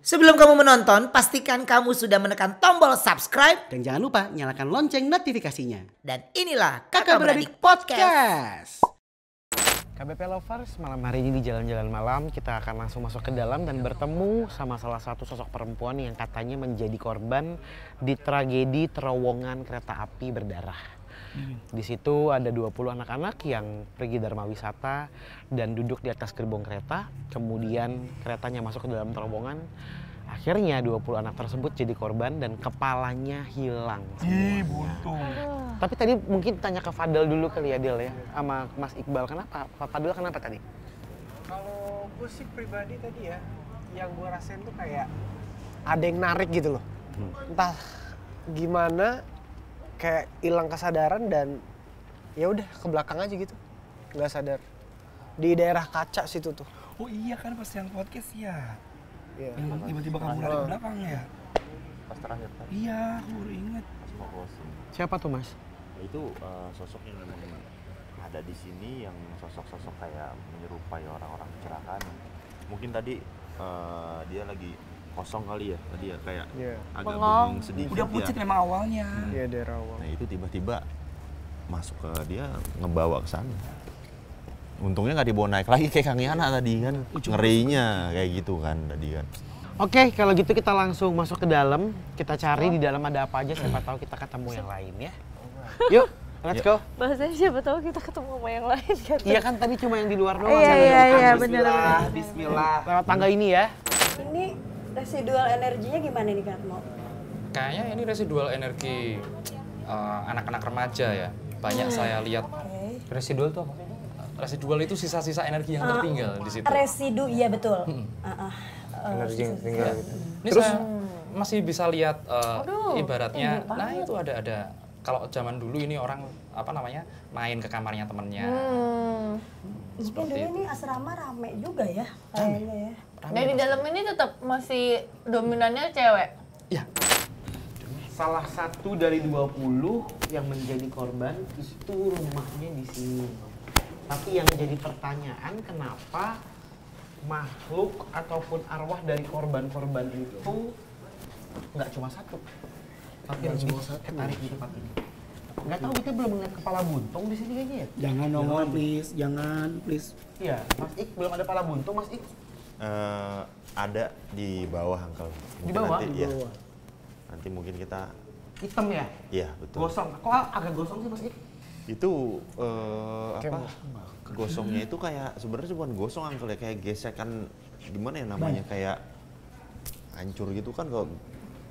Sebelum kamu menonton, pastikan kamu sudah menekan tombol subscribe. Dan jangan lupa nyalakan lonceng notifikasinya. Dan inilah Kakak Beradik Podcast. KBP Lovers, malam hari ini di Jalan-Jalan Malam kita akan langsung masuk ke dalam dan bertemu sama salah satu sosok perempuan yang katanya menjadi korban di tragedi terowongan kereta api berdarah. Di situ ada 20 anak-anak yang pergi dharma wisata dan duduk di atas gerbong kereta. Kemudian keretanya masuk ke dalam terowongan. Akhirnya 20 anak tersebut jadi korban dan kepalanya hilang semuanya. Tapi tadi mungkin tanya ke Fadel dulu kali ya Del ya, sama Mas Iqbal. Kenapa? Fadel kenapa tadi? Kalau gue sih pribadi tadi ya, yang gue rasain tuh kayak ada yang narik gitu loh. Entah gimana, kayak hilang kesadaran dan ya udah ke belakang aja gitu, nggak sadar. Di daerah kaca situ tuh. Oh iya kan pas yang podcast ya. Iya. Yang tiba-tiba kamu lari ke belakang ya. Pas terakhir kan? Iya, aku baru inget. Pas closing. Siapa tuh Mas? Itu sosok yang ada di sini yang sosok-sosok kayak menyerupai orang-orang kecelakaan. Mungkin tadi dia lagi kosong kali ya tadi ya, kayak agak bengong sedikit. Udah pucet memang awalnya. Iya daerah awal. Nah itu tiba-tiba masuk ke dia, ngebawa ke sana. Untungnya nggak dibawa naik lagi kayak Kang Yana tadi kan, ngerinya kayak gitu kan tadi kan. Oke, kalau gitu kita langsung masuk ke dalam. Kita cari di dalam ada apa aja, siapa tahu kita ketemu yang lain ya. Yuk, let's go. Bahasanya siapa tahu kita ketemu sama yang lain kan. Iya kan tadi cuma yang di luar doang. Iya benar. Bismillah. Lewat tangga ini ya. Ini residual energinya gimana nih Kak Mo? Kayaknya ini residual energi anak-anak remaja ya. Banyak saya lihat. Residual itu apa? Residual itu sisa-sisa energi yang tertinggal di situ. Residu, iya betul. Energi yang tinggal gitu. Ini terus saya masih bisa lihat ibaratnya, nah itu ada. Kalau zaman dulu ini orang main ke kamarnya temennya. Mungkin dulu ini asrama rame juga ya kayaknya ya. Dan di dalam ini tetap masih dominannya cewek? Iya. Salah satu dari 20 yang menjadi korban itu rumahnya di sini. Tapi yang jadi pertanyaan kenapa makhluk ataupun arwah dari korban-korban itu nggak cuma satu, tapi lebih ketarik di tempat ini. Nggak tahu, kita belum melihat kepala buntung di sini kayaknya ya. Jangan nongol please, jangan please. Iya, Mas Ik belum ada kepala buntung Mas Ik. Ada di bawah Uncle. Di bawah? Nanti, Di ya. bawah. Nanti mungkin kita Hitam ya? iya betul. Gosong. Kok agak gosong sih Mas Ik? Itu gosongnya itu kayak sebenarnya bukan gosong Uncle ya, kayak gesekan gimana ya namanya, kayak hancur gitu kan, kalau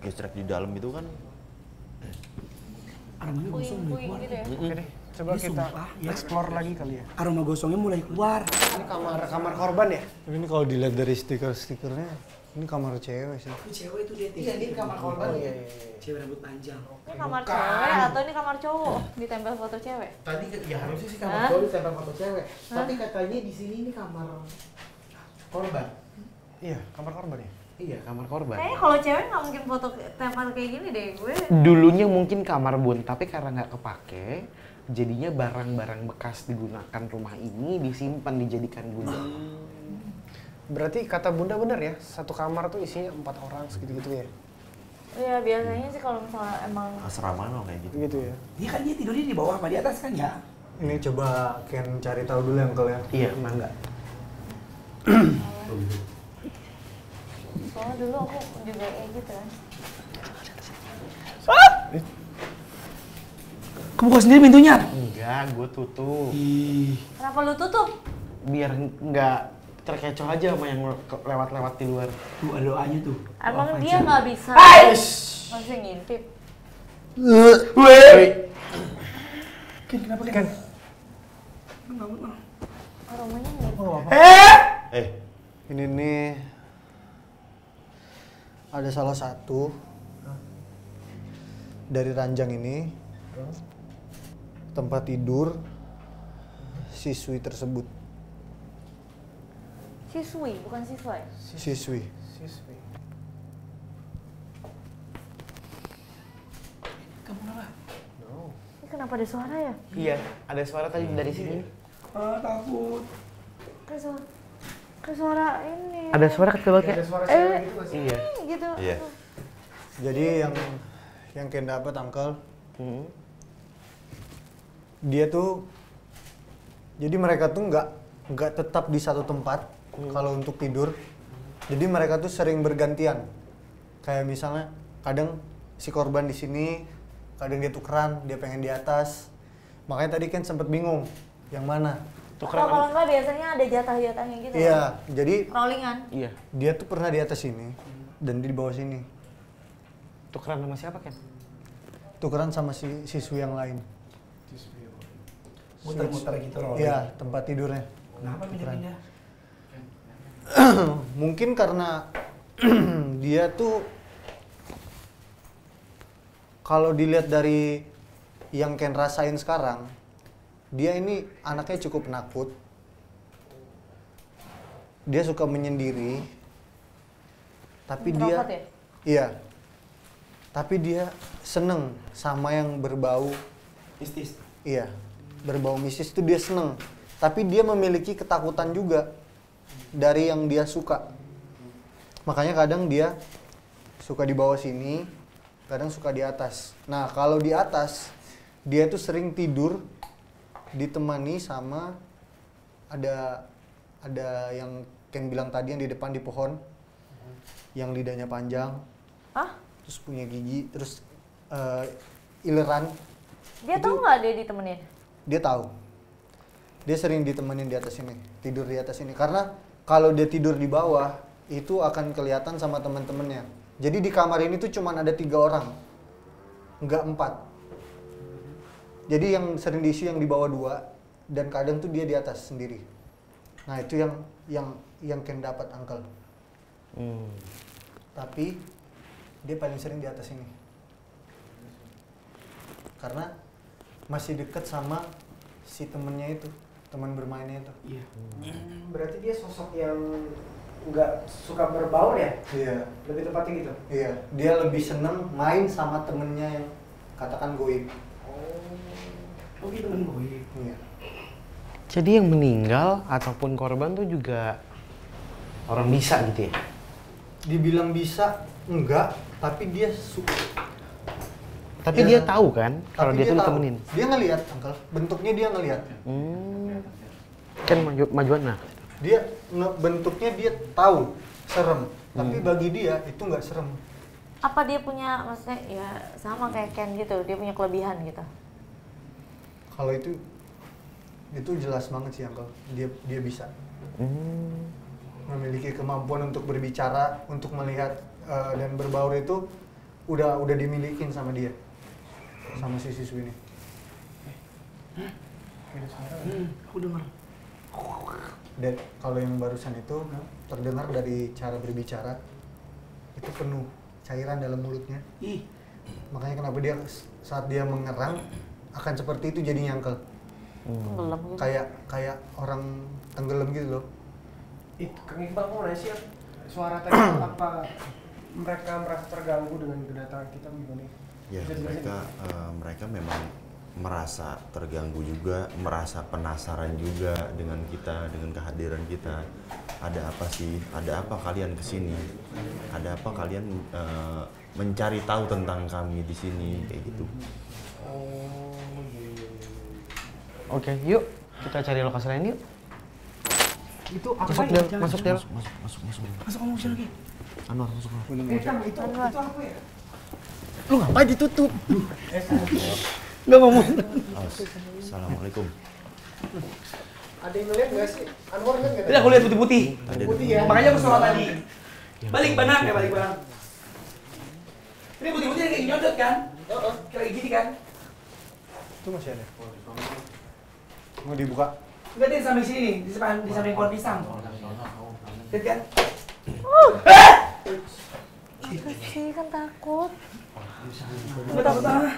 gesrek di dalam itu kan. Aromanya gosong mulai keluar. Gitu ya? Oke deh, coba Ini kita sumpah, ya. explore lagi kali ya. Aroma gosongnya mulai keluar. Ini kamar korban ya? Tapi ini kalau dilihat dari stiker-stikernya, ini kamar cewek sih. Itu cewek itu dia. Iya, ini kamar korban ya. Cewek rambut panjang. Ini kamar cewek atau ini kamar cowok? Ditempel foto cewek? Tadi ya harusnya sih kamar cowok ditempel foto cewek. Tapi katanya di sini ini kamar korban. Iya, kamar korban ya? Iya, kamar korban. Kayaknya kalau cewek nggak mungkin foto tempel kayak gini deh gue. Dulunya mungkin kamar bun, tapi karena nggak kepake, jadinya barang-barang bekas digunakan rumah ini disimpan, dijadikan gudang. Berarti kata Bunda benar ya, satu kamar tuh isinya 4 orang segitu-gitu ya? Iya biasanya sih kalau misalnya emang Asrama no kayak gitu. Gitu ya? Dia kan dia tidurnya di bawah apa di atas kan ya? Ini coba Ken cari tahu dulu yang kalian. Iya, mangga. soalnya dulu aku juga kayak gitu kan. Kamu buka sendiri pintunya? Enggak, gue tutup. Kenapa lu tutup? Biar nggak terkecoh aja sama yang lewat-lewat di luar. Tuh ada doanya tuh. Emang dia nggak bisa masih ngintip? Ken, kenapa Ken? Aromanya nggak. Ini nih ada salah satu dari ranjang ini tempat tidur siswi tersebut. Siswi, bukan siswa ya? Siswi. Kamu kenapa? Ini kenapa ada suara ya? Iya, ada suara tadi dari sini. Takut. Ada suara. Ke suara ini. Ada suara kecil banget ya? Ada suara cewek gitu nggak sih? Iya. Gitu. Iya. Jadi yang Ken dapat uncle, dia tuh, jadi mereka tuh nggak tetap di satu tempat kalau untuk tidur. Jadi mereka tuh sering bergantian. Kayak misalnya kadang si korban di sini, kadang dia tukeran, dia pengen di atas. Makanya tadi kan sempet bingung yang mana. Atau kalau enggak biasanya ada jatah-jatahnya gitu. Iya, jadi Rollingan. Iya. dia tuh pernah di atas sini dan di bawah sini. Tukeran sama siapa, Ken? Tukeran sama si siswi yang lain. Muter-muter gitu rolling. Iya, tempat tidurnya. Kenapa pindah-pindah? Mungkin karena dia tuh kalau dilihat dari yang Ken rasain sekarang, dia ini anaknya cukup penakut. Dia suka menyendiri. Tapi Introvert dia ya? Iya. Tapi dia seneng sama yang berbau Mistis. iya, berbau mistis itu dia seneng. Tapi dia memiliki ketakutan juga dari yang dia suka. Makanya kadang dia suka di bawah sini, kadang suka di atas. Nah, kalau di atas, dia tuh sering tidur ditemani sama ada yang Ken bilang tadi yang di depan di pohon, yang lidahnya panjang, Hah? terus punya gigi, terus ileran. Dia tahu nggak dia ditemenin? Dia tahu. Dia sering ditemenin di atas ini, tidur di atas ini. Karena kalau dia tidur di bawah, itu akan kelihatan sama teman-temannya. Jadi di kamar ini tuh cuman ada 3 orang, nggak 4. Jadi yang sering diisi yang di bawah 2, dan kadang tuh dia di atas sendiri. Nah itu yang Ken dapat uncle. Tapi dia paling sering di atas ini. Karena masih deket sama si temennya itu, teman bermainnya itu. Iya. Berarti dia sosok yang nggak suka berbaur ya? Iya. Lebih tepatnya gitu? Iya, dia lebih seneng main sama temennya yang katakan goib. Oh gitu temen gue. Iya. Jadi yang meninggal ataupun korban tuh juga orang bisa gitu ya? Dibilang bisa, enggak, tapi dia suka. Tapi Iya. dia tahu kan kalau Tapi dia tuh tahu. ditemenin? Dia ngelihat, uncle. Bentuknya dia ngelihat. Kan majuan nah. Dia bentuknya dia tahu serem, tapi bagi dia itu nggak serem. Apa dia punya, maksudnya ya sama kayak Ken gitu, dia punya kelebihan gitu? Kalau itu jelas banget sih, uncle. Dia bisa memiliki kemampuan untuk berbicara, untuk melihat dan berbaur itu udah dimilikin sama dia, sama si siswi ini. Aku dengar. Dan kalau yang barusan itu terdengar dari cara berbicara itu penuh cairan dalam mulutnya. Ih, Makanya kenapa dia saat dia mengerang akan seperti itu jadinya, uncle. Tenggelam gitu. Kayak orang tenggelam gitu loh. Itu Kang Iqbal mau nanya sih suara tadi apa mereka merasa terganggu dengan kedatangan kita gimana? Ya, Bisa dijelasin? mereka memang merasa terganggu juga, merasa penasaran juga dengan kita, dengan kehadiran kita. Ada apa sih? Ada apa kalian kesini? Ada apa kalian mencari tahu tentang kami di sini kayak gitu? Oke, yuk kita cari lokasi lain yuk. Itu apa Masuk ya? Del, masuk Del. masuk kamu sini lagi. Anwar masuk. Itu apa ya? Lu ngapain ditutup? Nggak ngomong. Assalamualaikum. Ada yang ngeliat nggak sih? Anwar ngeliat nggak? Tadi aku lihat putih-putih. Ada Putih ya? Makanya aku sholat tadi. Balik benar ya, balik benar. Ini putih-putih kayak nyodot kan? Kayak gini kan? Itu masih ada. Mau dibuka? Enggak, dia di samping sini nih, di samping pohon pisang. Lihat kan? Sih kan takut. Nggak takut ah.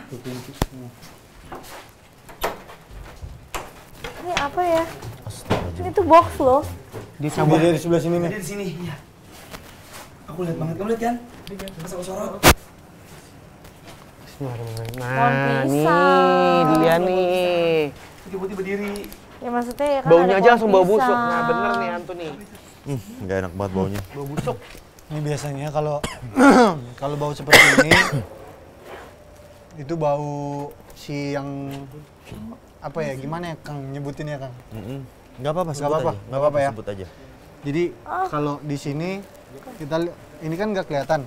Ini apa ya? Ini tuh box loh. Dicabut dari sebelah sini nih. Dia di sini, iya. Aku lihat banget, kamu lihat kan? Pas aku sorot. Bismillahirrahmanirrahim. Pohon Nah, pisang. nih dia nih. Putih-putih berdiri. Ya maksudnya ya kan Baunya ada aja langsung bau pohon busuk. pisang. Nah, bener nih Antu nih. Nggak enak banget baunya. Bau busuk. Ini biasanya kalau kalau bau seperti ini itu bau si yang apa ya, gimana ya Kang nyebutinnya Kang? Nggak apa-apa, Nggak apa-apa, nggak apa-apa ya. sebut aja. Jadi kalau di sini ini kan nggak kelihatan,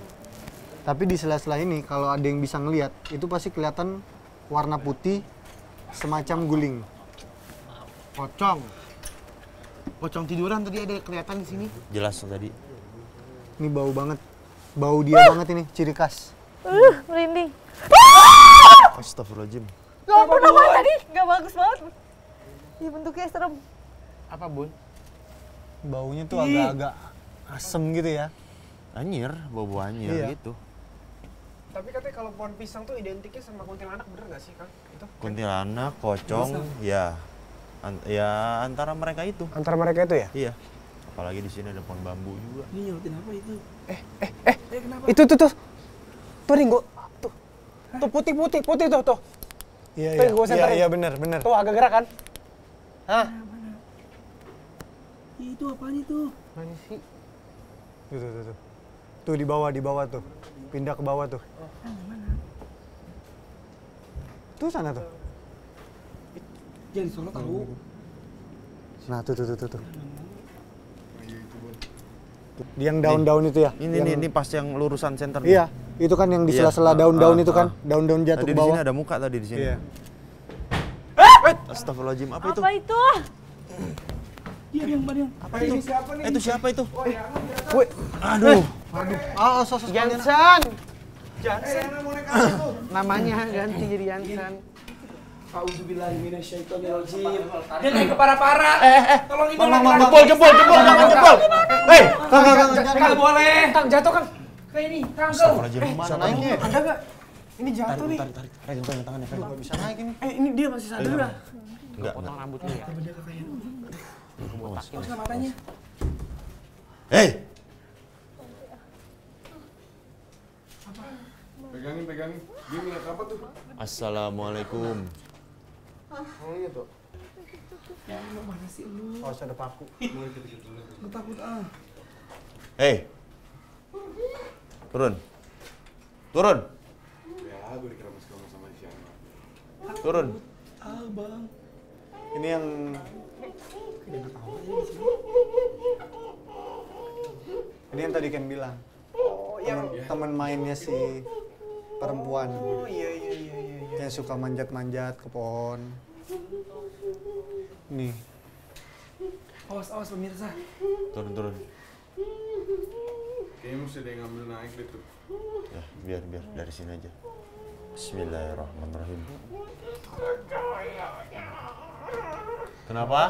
tapi di sela-sela ini kalau ada yang bisa ngelihat itu pasti kelihatan warna putih semacam guling. Pocong tiduran tadi ada kelihatan di sini. Jelas tadi. Ini bau banget, bau dia banget ini, ciri khas. Merinding. Astagfirullahaladzim. Ya ampun, apa tadi? Gak bagus banget. Ih, bentuknya serem. Apa Bun? Baunya tuh agak-agak asem gitu ya. Anyir, bau anyir Iya. gitu. Tapi katanya kalau pohon pisang tuh identiknya sama kuntilanak, bener nggak sih Kang? Itu? Kuntilanak, pocong, ya. Ya antara mereka itu. Antara mereka itu ya? Iya. Apalagi di sini ada pohon bambu juga. Ini nyautin apa itu? Kenapa? Itu tuh. Tuh Ringo. Tuh putih tuh. Iya, Tuh, gua senterin. iya bener. Tuh agak gerak kan? Hah? Itu apaan itu? Mana sih? Tuh. Tuh di bawah tuh. Pindah ke bawah tuh. Tuh sana tuh. Jangan sono tahu. Nah, tuh. Yang daun-daun itu ya? Ini pas yang lurusan center. Iya, itu kan yang di Iya. sela-sela daun-daun itu kan, daun-daun jatuh Tadi ke di sini bawah. ada muka tadi di sini. Iya. Astagfirullahaladzim, apa itu? Apa itu? Diam. Apa itu? Ini siapa nih? Itu siapa itu? Woi, Aduh. Sosok Jansan. Jansan. Namanya ganti jadi Jansan. Auzubillahiminasyaitonirrajim. Dia naik ke para-para. Tolong ini Jempol, jangan jempol. Hei, Kang boleh. Kang jatuh Kang. Kayak ini, Kang. Astagfirullahaladzim, mana? Bisa naiknya ya? Ada nggak? Ini jatuh nih. Tarik. Pegang tangannya, pegang. Nggak bisa naik ini. Ini dia masih sadar dah. Enggak. Potong rambutnya ya. Buka matanya. Hei, Pegangin. Dia ngeliat apa tuh? assalamualaikum. Oh iya tuh. Mana sih lu? Oh, ada paku. Lu takut ah. Hei, turun. Ya, gue dikeramas sama siapa? Turun. Ah, Bang. Ini yang tadi Ken bilang. Oh, yang Teman mainnya si perempuan. Oh iya. Yang suka manjat-manjat ke pohon. Nih. Awas pemirsa. Turun. Kayaknya mesti ada yang ngambil naik deh tuh. Ya, biar dari sini aja. Bismillahirrahmanirrahim. Kenapa?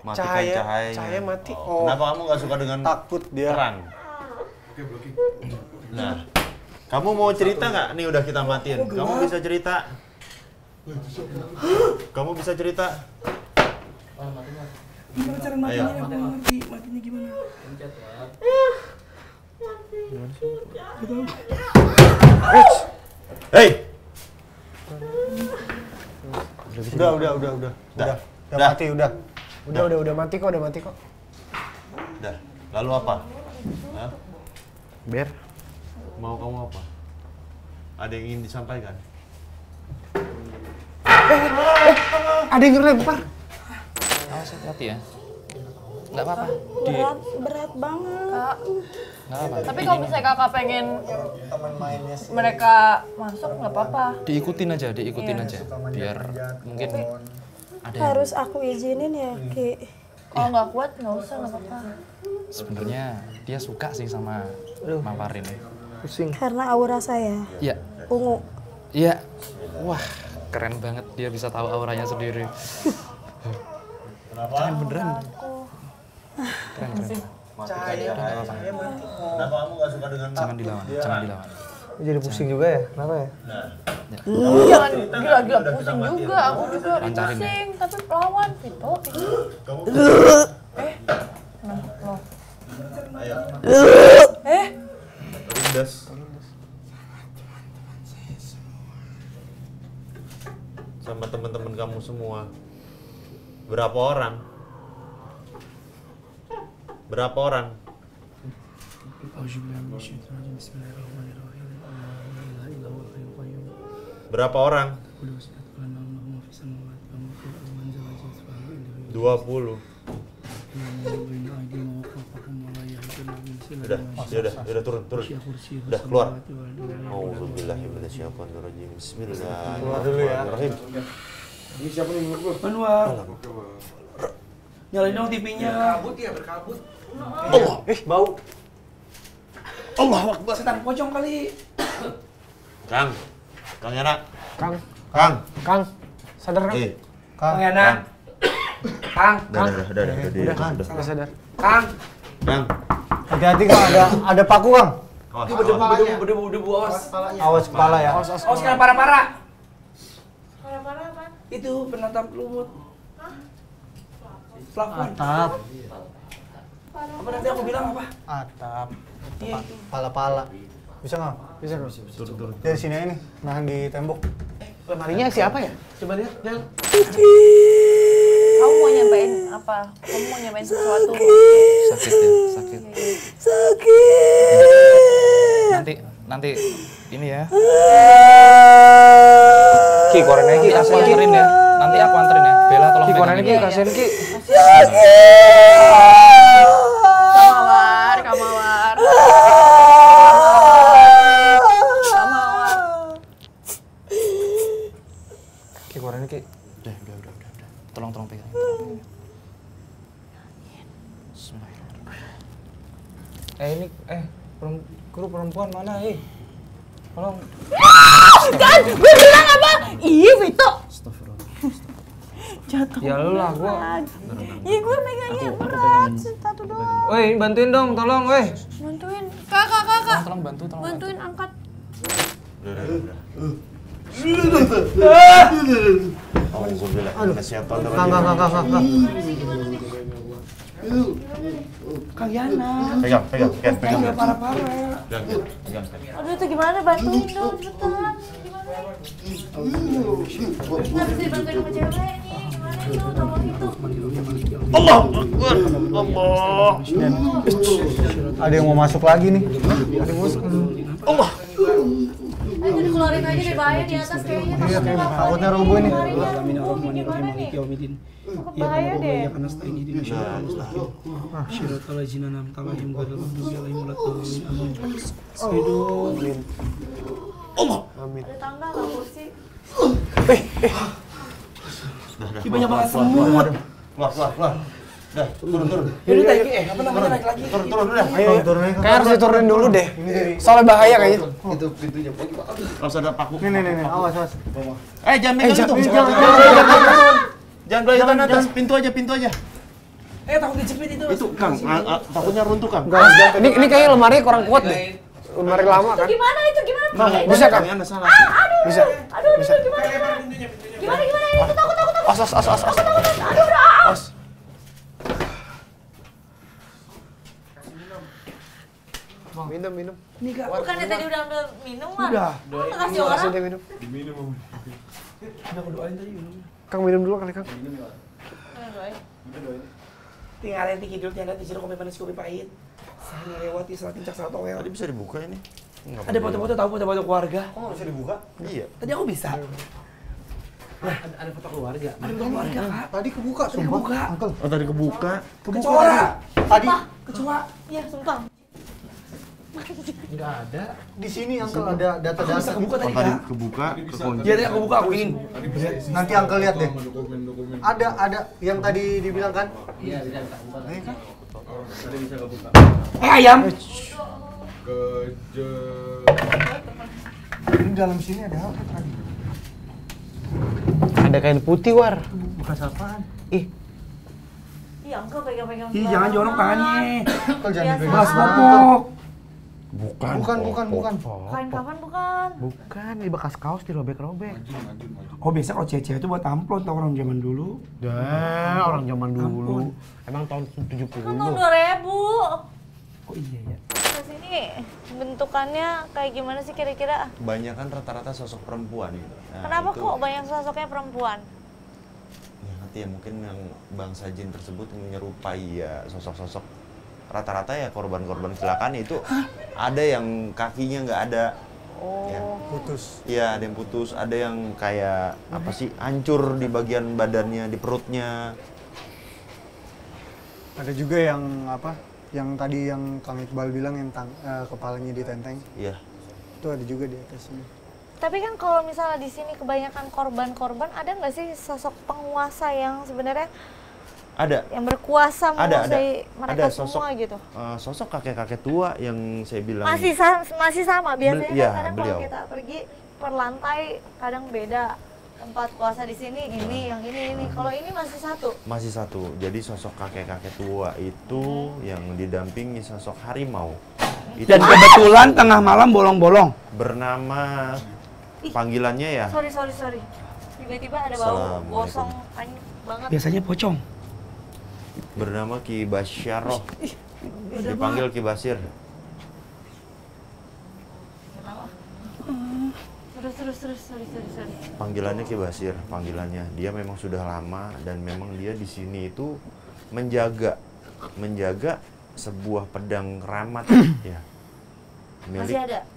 Matikan cahayanya. Cahaya mati. Oh. Kenapa kamu nggak suka dengan Takut dia. terang? Oke, blocking. Nah, kamu mau cerita nggak? Nih udah kita matiin. Kamu bisa cerita? Kamu bisa cerita? Gimana cara matinya? Ayo. Aku nggak ngerti. Matinya gimana? Hei! Udah mati, udah. Udah mati kok. Udah. Lalu apa? Hah? Ber. Mau kamu apa? Ada yang ingin disampaikan? Ada yang ngelempar. Awas hati-hati ya. Nggak apa-apa. Berat banget. Kak, Nggak apa-apa. tapi kalau misalnya kakak pengen Teman mainnya si mereka masuk nggak apa-apa. Diikutin aja. Biar mungkin ada yang Harus aku izinin ya, Ki. Kalau nggak kuat nggak usah, nggak apa-apa. sebenarnya dia suka sih sama Mawarin. Pusing. Karena aura saya Iya. ungu. Iya. Wah, keren banget dia bisa tahu auranya sendiri. Keren beneran. Keren. Cahaya mati. Kenapa kamu nggak suka dengan Jangan dilawan. Jadi pusing juga ya? Kenapa ya? Jangan gila-gila pusing juga. Aku juga Lancarin ya. pusing, tapi lawan Vito. kamu? Loh. Ayo. Lindas. Sama teman-teman kamu semua. Berapa orang? Berapa orang? Berapa orang? 20. Udah turun. Udah keluar. Auzubillahi minasyaitonirrajim. Bismillahirrahmanirrahim. Ini siapa nih menurut gua? Anwar. Nyalain dong TV-nya. Berkabut. Allah, bau. Allah Akbar. Setan pocong kali. Kang Yana. Kang. Sadar kan? Kang Yana. Kang. Udah sadar. Kang. Hati-hati Kang, ada paku Kang. Berdebu, awas. Awas kepala ya. Awas kena parah-parah. Parah-parah apa? Itu penatap lumut. Plafon. Atap. Apa nanti aku bilang apa? Atap. Iya itu. Pala-pala. Bisa nggak? Bisa. Turun. Dari sini aja nih, nahan di tembok. Lemarinya siapa ya? Coba lihat, Del. Kamu mau nyampein apa? Kamu mau nyampein sesuatu? Sakit ya, sakit. Nanti ini ya. Ki, korennya Ki, Aku kasihan Ki. anterin ya. Nanti aku anterin ya. Bella tolong Ki, pegang korennya ini. Ki, kasihan Ki. Kamawar. Ki, korennya Ki. Udah. Tolong pegang. Ini guru perempuan mana, Tolong. Kan, gue bilang apa? Iya, Vito. Jatuh. Ya lu lah, gua. Iya, gue megangnya berat. Satu doang. Woi, bantuin dong, tolong, woi. Bantuin. Kakak. Tolong bantu. Bantuin angkat. Auzubillahi minasyaitonirrajim. Kang. Kang Yana. Pegang. Jangan parah-parah. Aduh itu gimana? Bantuin dong cepetan. Gimana? Nggak bisa dibantuin sama cewek nih. Gimana itu? Tolong itu. Allah Akbar. Allah. Ada yang mau masuk lagi nih. Allah. Ayo dikeluarin aja deh, bahaya di atas kayaknya. Iya, takutnya roboh ini. Bahaya deh. Ada tangga nggak kursi? Ih, banyak banget semut. Keluar. Dah, turun. Yaudah, apa namanya naik lagi? Turun udah. Ayo turunin. Kayak harus diturunin dulu deh. Soalnya bahaya kayaknya. Itu pintunya. Kalau ada paku. Nih. Awas. Jangan megang itu. Jangan belayan atas. Pintu aja. Takut dijepit itu. Itu Kang, takutnya runtuh Kang. Ini kayaknya lemari kurang kuat deh. Lemari lama kan. Gimana itu? Gimana? Bisa kan? Anda salah. Bisa. Aduh, gimana? Gimana? Itu takut. Os. Aduh, udah. Os. Minum. Nih Kak. Bukannya tadi udah ambil minuman? Udah. Kasih orang. Kasih dia minum. Udah aku doain tadi minumnya. Kang minum dulu kali, Kang. Tinggal nanti kidul tiada disuruh kopi manis kopi pahit. Saya lewati salah tincak salah towel. Tadi bisa dibuka ini. Ada foto-foto foto keluarga. Kok nggak bisa dibuka? Iya. Tadi aku bisa. Ada foto keluarga. Ada foto keluarga, Kak. Tadi kebuka, Tadi kebuka. Uncle. Oh, tadi kebuka. Kecoa. Tadi Kecoa. Iya, sumpah. Enggak ada. di sini Uncle ada Aku data-data. bisa kebuka tadi, Tadi Kak. kebuka, kekunci. Iya, tadi aku buka, aku ingin. Nanti Uncle lihat deh. Ada yang tadi dibilang kan? Ayam. Ini dalam sini ada apa tadi? Ada kain putih, War. Bekas apaan? Iya, engkau pegang-pegang. Ih, jangan jorok tangannya. Uncle jangan Biasa. dipegang. Belas popok. Bukan. Kain kapan bukan? Bukan, di bekas kaos dirobek-robek. Oh, biasa kalau cewek-cewek itu buat amplop tau orang zaman dulu. Dah, orang zaman dulu. Emang tahun 70. Kan tahun 2000. Oh iya ya. Terus ini bentukannya kayak gimana sih kira-kira? Kebanyakan rata-rata sosok perempuan gitu. Nah, Kenapa itu, kok banyak sosoknya perempuan? Ya nanti ya mungkin yang bangsa jin tersebut menyerupai ya sosok-sosok rata-rata ya korban-korban kecelakaan itu ada yang kakinya nggak ada. Ya. Putus. Iya, ada yang putus, ada yang kayak apa sih, hancur di bagian badannya, di perutnya. Ada juga yang apa? Yang tadi yang Kang Iqbal bilang yang kepalanya ditenteng. Iya. Itu ada juga di atas sini. Tapi kan kalau misalnya di sini kebanyakan korban-korban, ada nggak sih sosok penguasa yang sebenarnya Ada. yang berkuasa menguasai mereka sosok, semua gitu? Sosok kakek-kakek tua yang saya bilang. Masih sama biasanya Iya, kan kadang beliau. kalau kita pergi per lantai kadang beda. Tempat kuasa di sini ini, yang ini. Kalau ini masih satu. Masih satu. Jadi sosok kakek-kakek tua itu yang didampingi sosok harimau. Itu Dan kebetulan tengah malam bolong-bolong. bernama panggilannya ya. Sorry. Tiba-tiba ada bau Assalamualaikum. gosong panik banget. Biasanya pocong. Bernama Ki Basyaroh. Dipanggil Ki Basir. Terus, sorry. Panggilannya Ki Basir, panggilannya. Dia memang sudah lama dan memang dia di sini itu menjaga sebuah pedang keramat ya.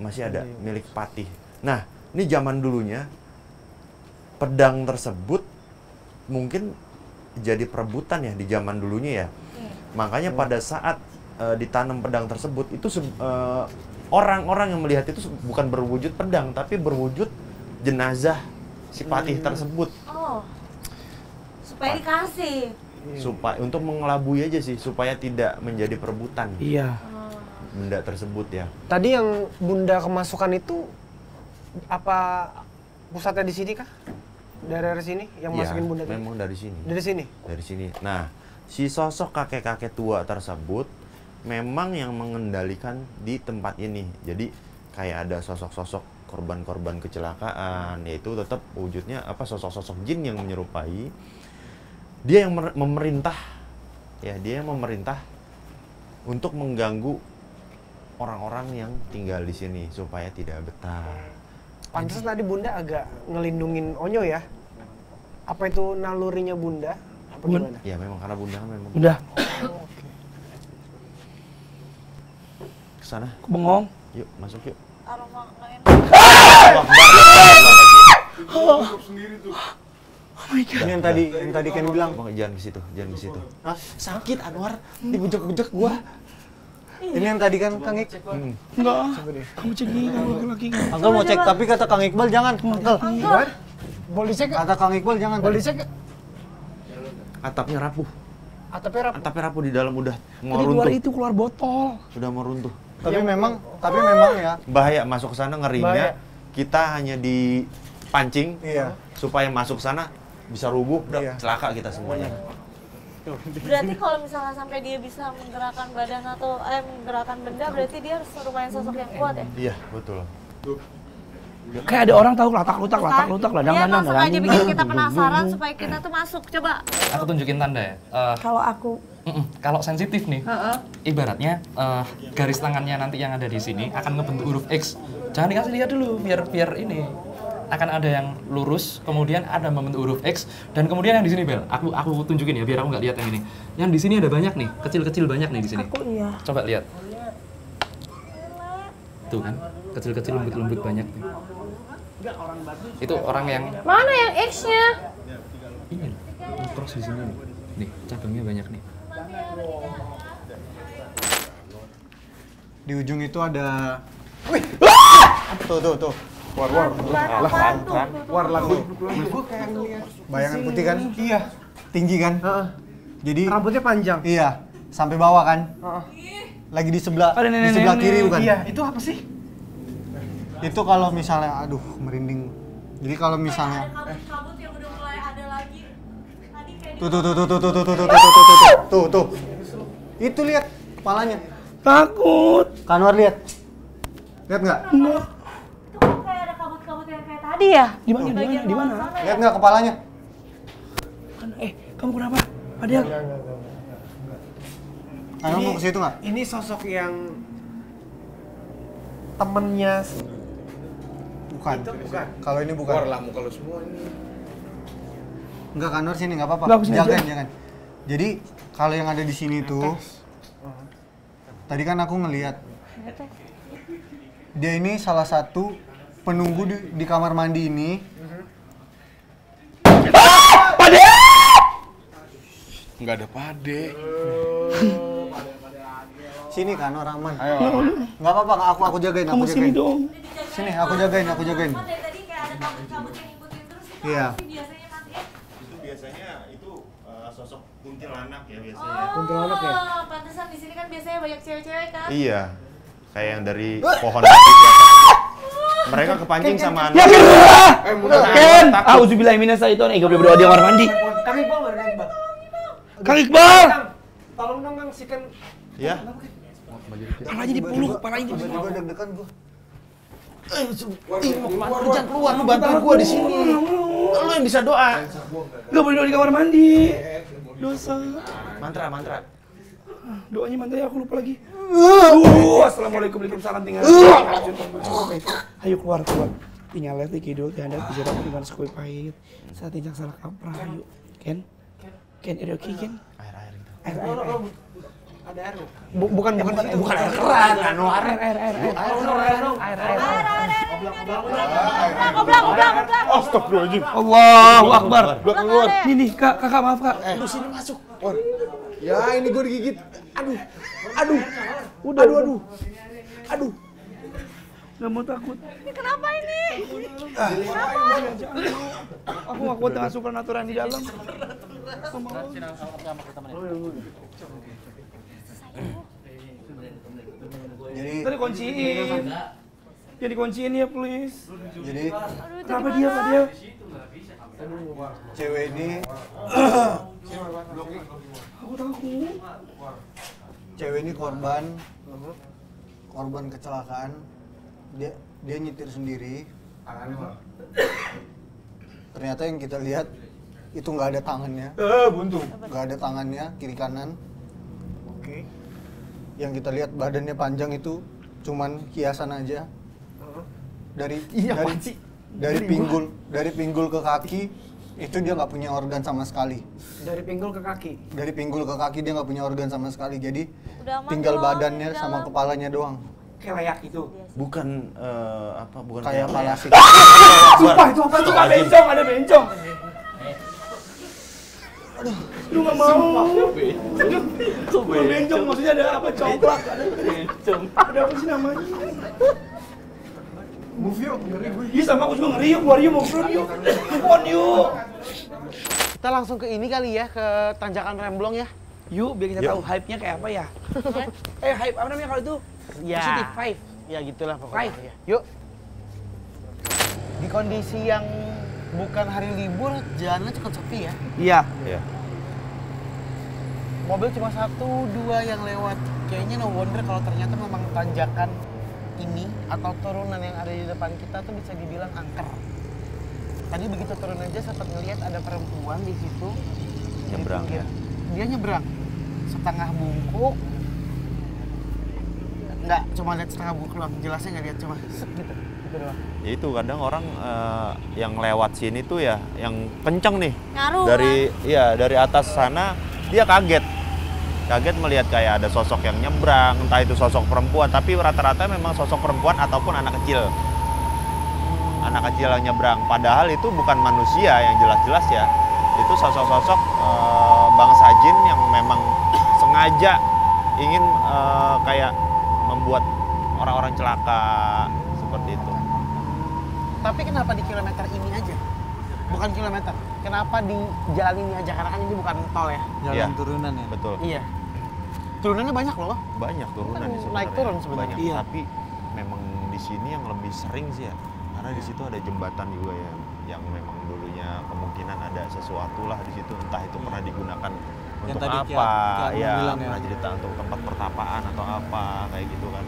Masih ada milik Patih. Nah, ini zaman dulunya pedang tersebut mungkin jadi perebutan ya di zaman dulunya ya. Makanya pada saat ditanam pedang tersebut itu orang-orang yang melihat itu bukan berwujud pedang tapi berwujud jenazah si Patih tersebut. Oh. Supaya dikasih. Supaya untuk mengelabui aja sih supaya tidak menjadi perebutan. Iya. Benda tersebut ya. Tadi yang Bunda kemasukan itu apa pusatnya di sini kah? Daerah sini yang Ya, masukin Bunda? memang dari sini. Dari sini? Dari sini. Nah, si sosok kakek-kakek tua tersebut memang yang mengendalikan di tempat ini. Jadi kayak ada sosok-sosok korban-korban kecelakaan, yaitu tetap wujudnya apa sosok-sosok jin yang menyerupai. Dia yang memerintah, ya dia yang memerintah untuk mengganggu orang-orang yang tinggal di sini supaya tidak betah. Pantes tadi Bunda agak ngelindungin Onyo ya? Apa itu nalurinya Bunda? Apa gimana? Ya memang karena Bunda kan memang. Udah. Kesana. Bengong. Yuk masuk yuk. Aroma nggak enak. Ini yang tadi Ken bilang. Jangan ke situ, jangan ke situ. Sakit Anwar, dibujak-bujak gua. Ini yang tadi kan Kang Ik. Enggak. Kamu cek gini lagi. Uncle mau cek tapi kata Kang Iqbal jangan. Uncle. Boleh dicek? Kata Kang Iqbal jangan. Boleh dicek? Atapnya rapuh. Atapnya rapuh Di dalam udah mau Tadi runtuh. keluar itu keluar botol. Sudah mau runtuh. Tapi memang ya. Bahaya masuk ke sana ngerinya. Bahaya. Kita hanya dipancing Iya. supaya masuk sana bisa rubuh, Iya. celaka kita semuanya. Berarti kalau misalnya sampai dia bisa menggerakkan badan atau menggerakkan benda, berarti dia harus lumayan sosok yang kuat ya? Iya, betul. Kayak ada orang tahu latak-lutak, Iya, langsung aja bikin kita penasaran supaya kita tuh masuk. Coba. Aku tunjukin tanda ya. Kalau aku Kalau sensitif nih, ibaratnya garis tangannya nanti yang ada di sini akan ngebentuk huruf X. Jangan dikasih lihat dulu, biar ini akan ada yang lurus, kemudian ada membentuk huruf X, dan kemudian yang di sini Bel, aku tunjukin ya biar aku nggak lihat yang ini. Yang di sini ada banyak nih, kecil-kecil banyak nih di sini. aku iya. Coba lihat. Tuh kan, kecil-kecil lembut-lembut banyak nih. Itu orang yang Mana yang X-nya? ini terus di sini nih. Nih, cabangnya banyak nih. Di ujung itu ada. Tuh. War lagu. Gue kayak ngeliat Bayangan putih kan? Iya. Tinggi kan? Jadi Rambutnya panjang. iya, sampai bawah kan? Lagi di sebelah kiri bukan? Iya, itu apa sih? Itu kalau misalnya aduh merinding. Jadi kalau misalnya Kabut yang udah mulai ada lagi. Tadi kayak tuh. Itu lihat kepalanya. Takut. Kanwar lihat. Lihat nggak? Enggak. itu kan kayak ada kabut-kabut yang kayak tadi ya? Di mana? Di mana? Lihat nggak kepalanya? Kamu kenapa? Padahal Kanwar mau ke situ nggak? Ini sosok yang temennya. Bukan. Itu bukan. Kalau ini bukan. War lah muka lu semua ini. Enggak, Kanwar sini nggak apa-apa. Nggak, aku sini aja. Jangan. Jadi kalau yang ada di sini tuh Tadi kan aku ngelihat dia ini salah satu penunggu di kamar mandi ini. Pade! Nggak ada pade. Sini kan orang aman. Ayo. Nggak apa-apa, aku jagain, Kamu sini dong. Sini, aku jagain. Dari tadi kayak ada kabut-kabut yang ngikutin terus itu Iya. apa sih biasanya mati ya? Itu biasanya sosok kuntilanak ya biasanya. Kuntilanak ya? Oh, pantesan di sini kan biasanya banyak cewek-cewek kan? Iya. Kayak yang dari pohon mati biasa. Mereka kepancing sama anak. Ken! Auzubillahi minasyaitonir rajim. Berdoa di kamar mandi. Kang Iqbal mana Kang Iqbal? Kang Iqbal! Tolong dong Kang, si Ken. Ya. Palanya dipeluk, palanya dipeluk. Tiba-tiba deg-degan gua. Jangan keluar, lu bantuin gua di sini. Lu yang bisa doa. Gak boleh doa di kamar mandi. Dosa. Mantra. Doanya mantra ya, aku lupa lagi. Assalamualaikum, waalaikumsalam, tinggal. Ayo keluar. Tinggal lihat di kidul, tiada bicara dengan sekoi pahit. Saat injak salah kaprah, ayo. Ken, ada oke, Ken? Air. Ada air. Bukan air keran, anu air. Goblok. Astagfirullahaladzim. Allahu Akbar. Nih, kakak maaf kak. Lu sini masuk. Ya ini gue digigit. Aduh. Gak mau takut. Ini kenapa ini? Aku gak kuat dengan supernatural di dalam. Jadi Tadi kunciin. Jadi kunciin ya please. jadi Kenapa dia? cewek ini Aku takut. cewek ini korban kecelakaan. Dia nyetir sendiri. Ternyata yang kita lihat itu nggak ada tangannya. Buntu. Nggak ada tangannya kiri kanan. Oke. Yang kita lihat badannya panjang itu cuman hiasan aja. Dari pinggul ke kaki itu dia nggak punya organ sama sekali. Dari pinggul ke kaki. Dari pinggul ke kaki dia nggak punya organ sama sekali. Jadi Udah aman tinggal belum badannya di sama dalam? kepalanya doang. Kayak layak itu. Bukan Kayak palasik. Sumpah itu apa tuh? Ada bencong. Lu gak mau. Bukan bencong, maksudnya ada apa? Congklak. Ada bencong. Ada apa sih namanya? Move yuk, ngeri gue. Iya sama aku juga ngeri yuk, keluar yuk, mau keluar yuk. Keluar yuk. Kita langsung ke ini kali ya, ke tanjakan Remblong ya. Yuk, biar kita tahu hype-nya kayak apa ya. Hype apa namanya kalau itu? Ya. Positif, five. Ya gitulah pokoknya. Five. Ya. Yuk. Di kondisi yang bukan hari libur, jalannya cukup sepi ya. Iya. Iya. Mobil cuma 1, 2 yang lewat. Kayaknya no wonder kalau ternyata memang tanjakan ini atau turunan yang ada di depan kita tuh bisa dibilang angker. Tadi begitu turun aja sempat ngelihat ada perempuan di situ. Nyebrang ya. Dia nyebrang setengah bungkuk. Enggak, cuma lihat setengah bungkuk doang. Jelasnya nggak lihat, cuma set gitu. Gitu doang. Ya itu kadang orang yang lewat sini tuh ya yang kenceng nih. Ngaruh Dari atas sana dia kaget melihat kayak ada sosok yang nyebrang, entah itu sosok perempuan, tapi rata-rata memang sosok perempuan ataupun anak kecil yang nyebrang, padahal itu bukan manusia yang jelas-jelas ya, itu sosok-sosok bangsa jin yang memang sengaja ingin kayak membuat orang-orang celaka seperti itu. Tapi kenapa di kilometer ini aja? Bukan kilometer. Kenapa di jalan ini aja? Karena kan ini bukan tol ya. Jalan turunan ya. Betul. Iya. Turunannya banyak loh. Banyak turunan di sebenarnya. Naik turun sebenarnya. Banyak. Iya. Tapi memang di sini yang lebih sering sih ya. Karena di situ ada jembatan juga ya, yang memang dulunya kemungkinan ada sesuatu lah di situ. Entah itu pernah digunakan untuk tadi apa, ya bilang ya. pernah cerita untuk tempat pertapaan atau apa kayak gitu kan.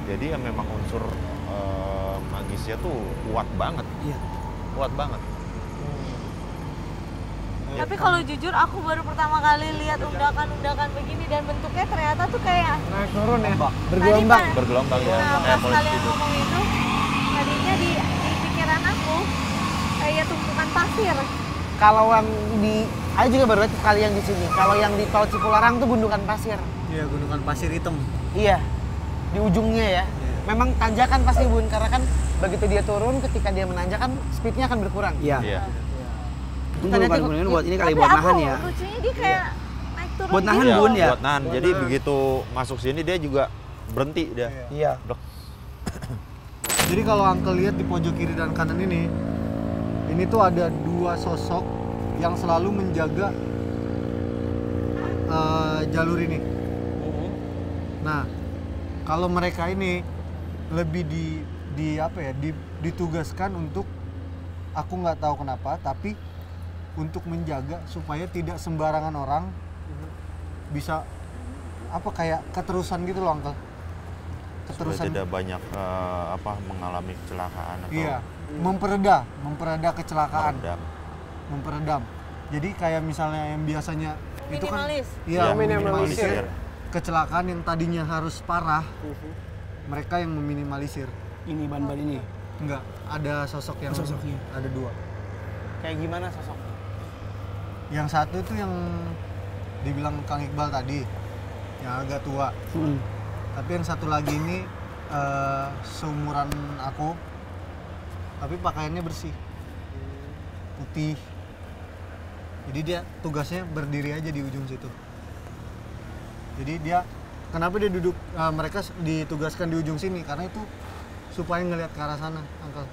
Jadi ya memang unsur magisnya tuh kuat banget. Iya. Kuat banget. Tapi kalau jujur aku baru pertama kali lihat undakan-undakan begini dan bentuknya ternyata tuh kayak Naik turun ya. Bergelombang. Bergelombang ya. Nah, Kayak pas polisi kalian itu. ngomong itu tadinya di pikiran aku kayak tumpukan pasir. Kalau yang di, ayo juga baru lihat sekali yang di sini. Kalau yang di tol Cipularang tuh gundukan pasir. Iya, gunungan pasir hitam. Iya, di ujungnya ya. Memang tanjakan pasti Bun, karena kan begitu dia turun, ketika dia menanjak kan speednya akan berkurang. Iya. Iya. Tunggu bukan gunungan buat ini kali buat nahan ya. Lucunya dia kayak naik turun Buat nahan Iya, Bun ya. buat nahan. Jadi begitu masuk sini dia juga berhenti dia. Iya. Blok. Jadi kalau Uncle lihat di pojok kiri dan kanan ini tuh ada dua sosok yang selalu menjaga jalur ini. Nah, kalau mereka ini lebih ditugaskan untuk, aku nggak tahu kenapa, tapi untuk menjaga supaya tidak sembarangan orang bisa kayak keterusan gitu loh, Uncle. Supaya tidak banyak mengalami kecelakaan atau Iya, mempereda kecelakaan. Memperedam. Jadi kayak misalnya yang biasanya itu kan Minimalis. iya, Meminimalisir. kecelakaan yang tadinya harus parah. Mereka yang meminimalisir. Ini ban-ban ini. Enggak, ada sosoknya. Ada dua. Kayak gimana sosok? Yang satu itu yang dibilang Kang Iqbal tadi, yang agak tua. Tapi yang satu lagi ini seumuran aku, tapi pakaiannya bersih, putih. Jadi dia tugasnya berdiri aja di ujung situ. Jadi dia, kenapa dia duduk, mereka ditugaskan di ujung sini, karena itu supaya ngelihat ke arah sana, Uncle.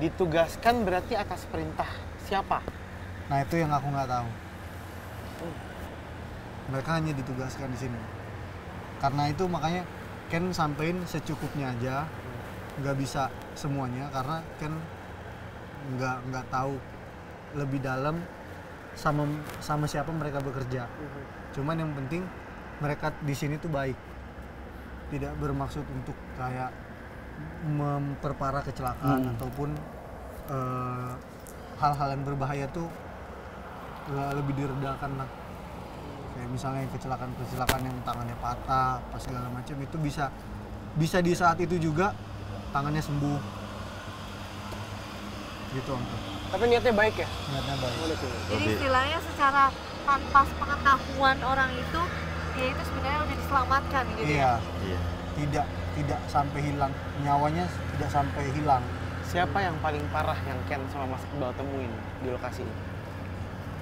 Ditugaskan berarti atas perintah siapa? Nah itu yang aku nggak tahu. Mereka hanya ditugaskan di sini. Karena itu makanya Ken sampein secukupnya aja, nggak bisa semuanya karena Ken nggak tahu lebih dalam sama siapa mereka bekerja. Cuman yang penting mereka di sini tuh baik, tidak bermaksud untuk kayak memperparah kecelakaan ataupun hal-hal yang berbahaya tuh lebih diredakan lah. Kayak misalnya kecelakaan yang tangannya patah, pas segala macam itu bisa di saat itu juga tangannya sembuh. Gitu, Uncle. Tapi niatnya baik ya? Niatnya baik. Jadi istilahnya secara tanpa pengetahuan orang itu, dia itu sebenarnya udah diselamatkan gitu Iya. Iya. Tidak sampai hilang, nyawanya tidak sampai hilang. Siapa yang paling parah yang Ken sama Mas Iqbal temuin di lokasi ini?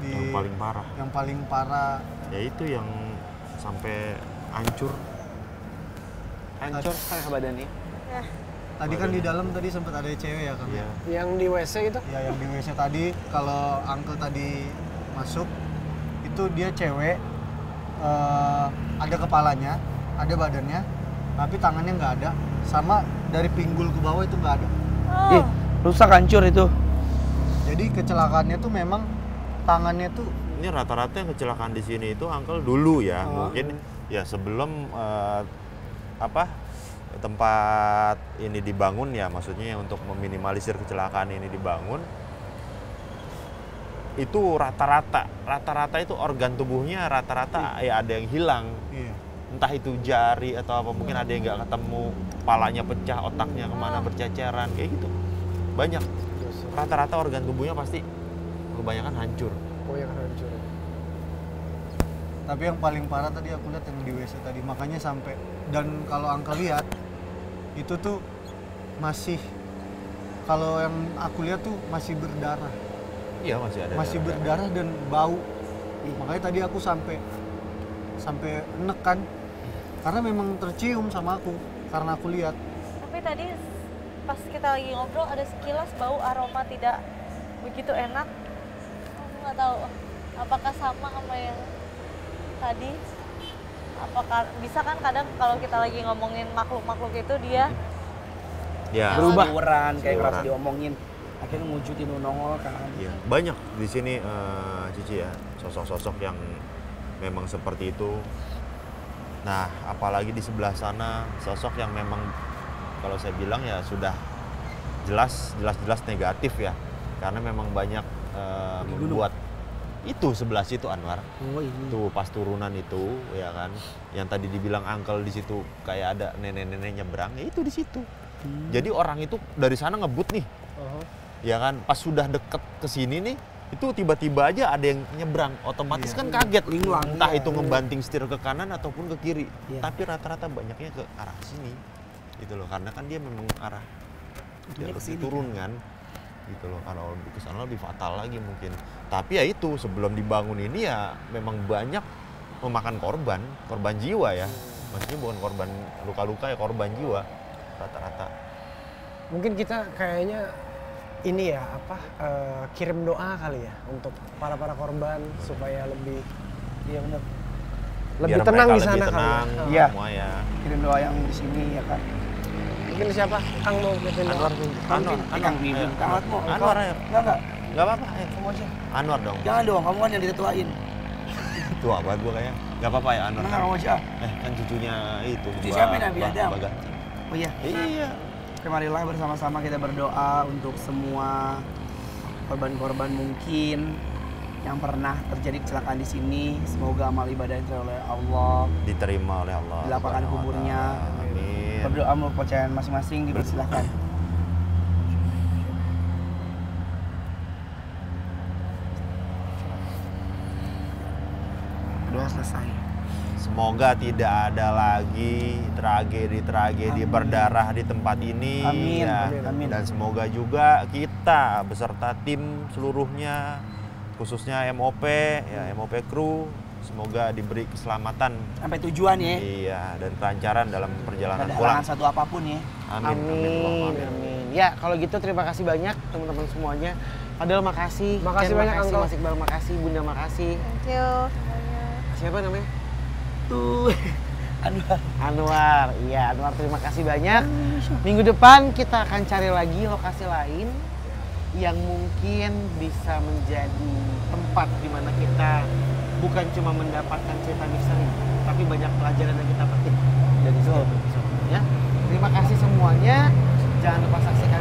Yang paling parah. Yang paling parah Ya itu yang sampai hancur. Hancur setengah badannya. tadi kan di dalam tadi sempat ada cewek ya, Kang. Iya. Yang di WC itu? Ya, yang di WC tadi, kalau Uncle tadi masuk itu dia cewek, ada kepalanya, ada badannya, tapi tangannya nggak ada, sama dari pinggul ke bawah itu nggak ada. Ih, rusak hancur itu. Jadi kecelakaannya tuh memang tangannya tuh Ini rata-rata yang kecelakaan di sini itu Uncle dulu ya, mungkin ya sebelum tempat ini dibangun ya, maksudnya untuk meminimalisir kecelakaan ini dibangun, itu rata-rata itu organ tubuhnya rata-rata ya ada yang hilang. iya. Entah itu jari atau apa, mungkin ada yang nggak ketemu, kepalanya pecah, otaknya kemana berceceran kayak gitu, banyak. Rata-rata organ tubuhnya pasti kebanyakan hancur. Oh yang hancur. Tapi yang paling parah tadi aku lihat yang di WC tadi, makanya sampai, dan kalau Uncle lihat itu tuh masih, kalau yang aku lihat tuh masih berdarah. Iya, masih ada. Masih berdarah dan bau. Makanya tadi aku sampai enek kan, karena memang tercium sama aku, karena aku lihat. Tapi tadi pas kita lagi ngobrol ada sekilas bau aroma tidak begitu enak. Aku nggak tahu apakah sama sama yang tadi. Apakah bisa kan kadang kalau kita lagi ngomongin makhluk-makhluk itu dia Ya. Berubah. Kayak Seliweran. ngerasa diomongin. Akhirnya wujudin nongol kan. Iya, banyak di sini Cici ya, sosok-sosok yang memang seperti itu. Nah, apalagi di sebelah sana sosok yang memang kalau saya bilang ya sudah jelas negatif ya, karena memang banyak membuat itu sebelah situ Anwar. Oh ini. Tuh pas turunan itu ya kan, yang tadi dibilang Uncle di situ kayak ada nenek-nenek nyebrang, ya itu di situ. Jadi orang itu dari sana ngebut nih. Ya kan, pas sudah deket ke sini nih itu tiba-tiba aja ada yang nyebrang, otomatis kan kaget. Linglung, Entah iya. itu ngebanting setir ke kanan ataupun ke kiri. Iya. Tapi rata-rata banyaknya ke arah sini. Gitu loh, karena kan dia memang arah jalur turun kan. Gitu loh, kalau ke sana lebih fatal lagi mungkin. Tapi ya itu, sebelum dibangun ini ya memang banyak memakan korban jiwa ya. Maksudnya bukan korban luka-luka ya, korban jiwa rata-rata. Mungkin kita kayaknya ini ya kirim doa kali ya untuk para korban supaya lebih lebih Biar tenang mereka di sana lebih kali tenang, ya. Iya. semua ya. Kirim doa yang di sini ya kan. Mungkin siapa? Kang mau kirim doa. Kang Bibim, Kang Atmo. Anwar ayo. Enggak. Nggak apa-apa, ayo. Kamu aja. Anwar dong. Jangan dong, kamu kan yang ditetuain. Tua banget gua kayaknya. Nggak apa-apa ya Anwar. Nah, kamu aja. Kan cucunya itu. Cucu siapa Nabi Adam? Baganti. Oh iya. Iya. Oke, marilah bersama-sama kita berdoa untuk semua korban-korban mungkin yang pernah terjadi kecelakaan di sini. Semoga amal ibadah oleh Allah Diterima oleh Allah. dilapangkan Subhanahu wa kuburnya. ta'ala. Amin. Berdoa menurut kepercayaan masing-masing, dipersilahkan. Doa selesai. Semoga tidak ada lagi tragedi-tragedi berdarah di tempat ini. Amin, ya. amin. Dan semoga juga kita beserta tim seluruhnya, khususnya MOP, ya MOP Crew, semoga diberi keselamatan. Sampai tujuan ya. Iya, dan kelancaran dalam perjalanan Ada pulang. halangan satu apapun ya. Amin. Amin. Amin. Ya, kalau gitu terima kasih banyak teman-teman semuanya. Padahal makasih. Makasih Ken, banyak, makasih, Uncle. Mas Iqbal makasih, Bunda makasih. Thank you semuanya. Siapa namanya? Tuh. Anwar. Anwar. Iya, Anwar terima kasih banyak. Minggu depan kita akan cari lagi lokasi lain yang mungkin bisa menjadi tempat di mana kita bukan cuma mendapatkan cerita misteri, tapi banyak pelajaran yang kita petik dari setiap episode. Ya, terima kasih semuanya. Jangan lupa saksikan